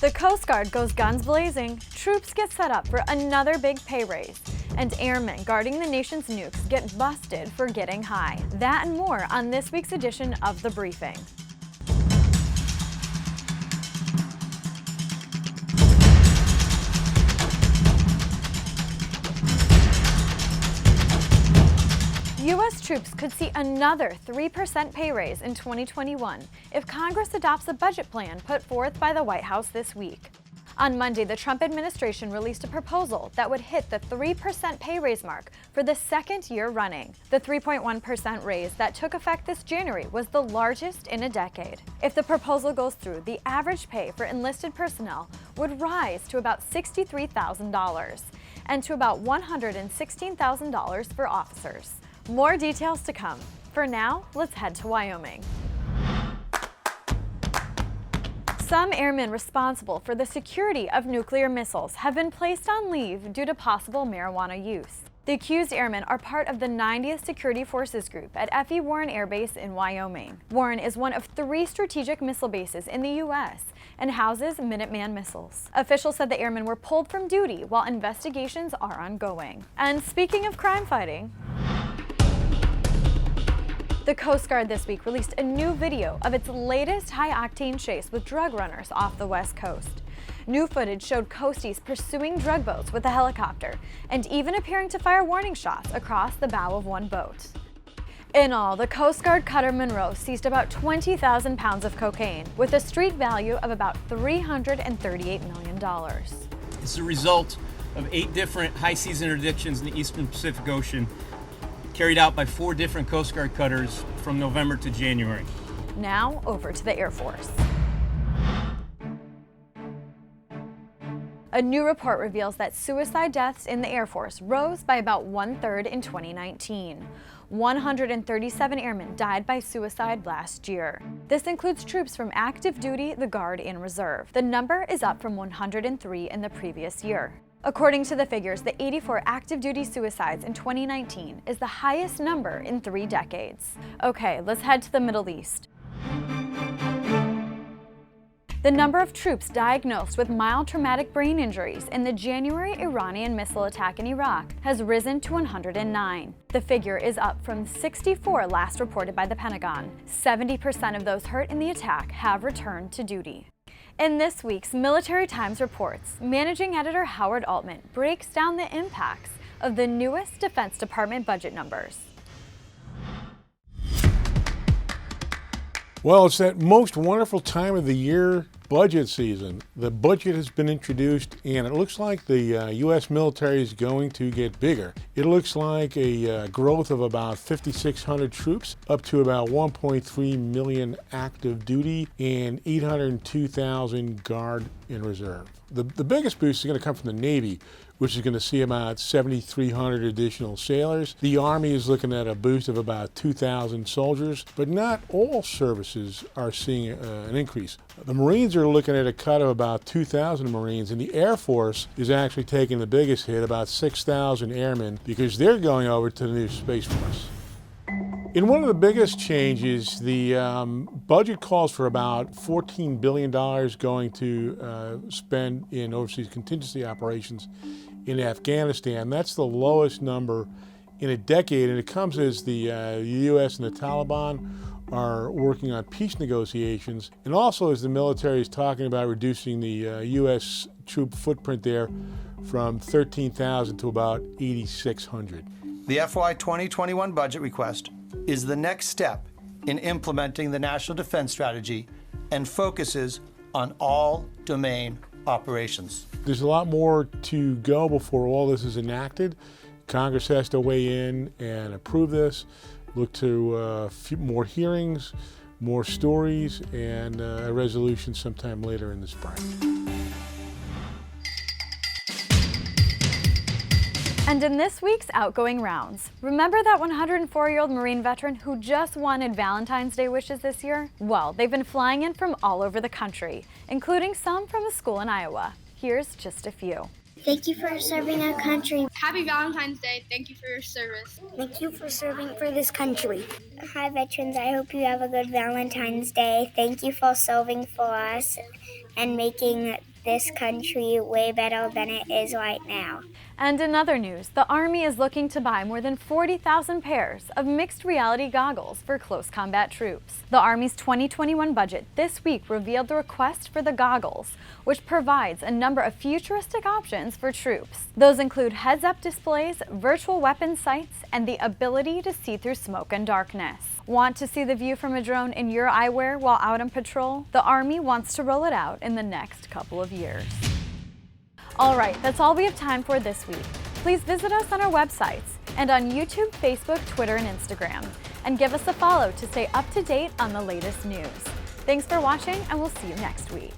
The Coast Guard goes guns blazing, troops get set up for another big pay raise, and airmen guarding the nation's nukes get busted for getting high. That and more on this week's edition of The Briefing. U.S. troops could see another 3% pay raise in 2021 if Congress adopts a budget plan put forth by the White House this week. On Monday, the Trump administration released a proposal that would hit the 3% pay raise mark for the second year running. The 3.1% raise that took effect this January was the largest in a decade. If the proposal goes through, the average pay for enlisted personnel would rise to about $63,000 and to about $116,000 for officers. More details to come. For now, let's head to Wyoming. Some airmen responsible for the security of nuclear missiles have been placed on leave due to possible marijuana use. The accused airmen are part of the 90th Security Forces Group at F.E. Warren Air Base in Wyoming. Warren is one of 3 strategic missile bases in the U.S. and houses Minuteman missiles. Officials said the airmen were pulled from duty while investigations are ongoing. And speaking of crime fighting, the Coast Guard this week released a new video of its latest high-octane chase with drug runners off the West Coast. New footage showed coasties pursuing drug boats with a helicopter and even appearing to fire warning shots across the bow of one boat. In all, the Coast Guard cutter Monroe seized about 20,000 pounds of cocaine with a street value of about $338 million. It's a result of 8 different high seas interdictions in the Eastern Pacific Ocean, carried out by 4 different Coast Guard cutters from November to January. Now over to the Air Force. A new report reveals that suicide deaths in the Air Force rose by about 1/3 in 2019. 137 airmen died by suicide last year. This includes troops from active duty, the Guard, and Reserve. The number is up from 103 in the previous year. According to the figures, the 84 active duty suicides in 2019 is the highest number in 3 decades. Okay, let's head to the Middle East. The number of troops diagnosed with mild traumatic brain injuries in the January Iranian missile attack in Iraq has risen to 109. The figure is up from 64 last reported by the Pentagon. 70% of those hurt in the attack have returned to duty. In this week's Military Times reports, managing editor Howard Altman breaks down the impacts of the newest Defense Department budget numbers. Well, it's that most wonderful time of the year, budget season. The budget has been introduced, and it looks like the U.S. military is going to get bigger. It looks like a growth of about 5,600 troops, up to about 1.3 million active duty and 802,000 Guard and Reserve. The biggest boost is going to come from the Navy, which is going to see about 7,300 additional sailors. The Army is looking at a boost of about 2,000 soldiers, but not all services are seeing an increase. The Marines are looking at a cut of about 2,000 Marines, and the Air Force is actually taking the biggest hit, about 6,000 airmen, because they're going over to the new Space Force. In one of the biggest changes, the budget calls for about $14 billion going to spend in overseas contingency operations in Afghanistan. That's the lowest number in a decade, and it comes as the U.S. and the Taliban are working on peace negotiations, and also as the military is talking about reducing the U.S. troop footprint there from 13,000 to about 8,600. The FY 2021 budget request is the next step in implementing the National Defense Strategy and focuses on all domain operations. There's a lot more to go before all this is enacted. Congress has to weigh in and approve this, look to more hearings, more stories, and a resolution sometime later in the spring. And in this week's Outgoing Rounds, remember that 104-year-old Marine veteran who just wanted Valentine's Day wishes this year? Well, they've been flying in from all over the country, including some from a school in Iowa. Here's just a few. Thank you for serving our country. Happy Valentine's Day. Thank you for your service. Thank you for serving for this country. Hi, veterans. I hope you have a good Valentine's Day. Thank you for serving for us and making this country way better than it is right now. And in other news, the Army is looking to buy more than 40,000 pairs of mixed reality goggles for close combat troops. The Army's 2021 budget this week revealed the request for the goggles, which provides a number of futuristic options for troops. Those include heads-up displays, virtual weapon sights, and the ability to see through smoke and darkness. Want to see the view from a drone in your eyewear while out on patrol? The Army wants to roll it out in the next couple of years. All right, that's all we have time for this week. Please visit us on our websites and on YouTube, Facebook, Twitter, and Instagram. And give us a follow to stay up to date on the latest news. Thanks for watching, and we'll see you next week.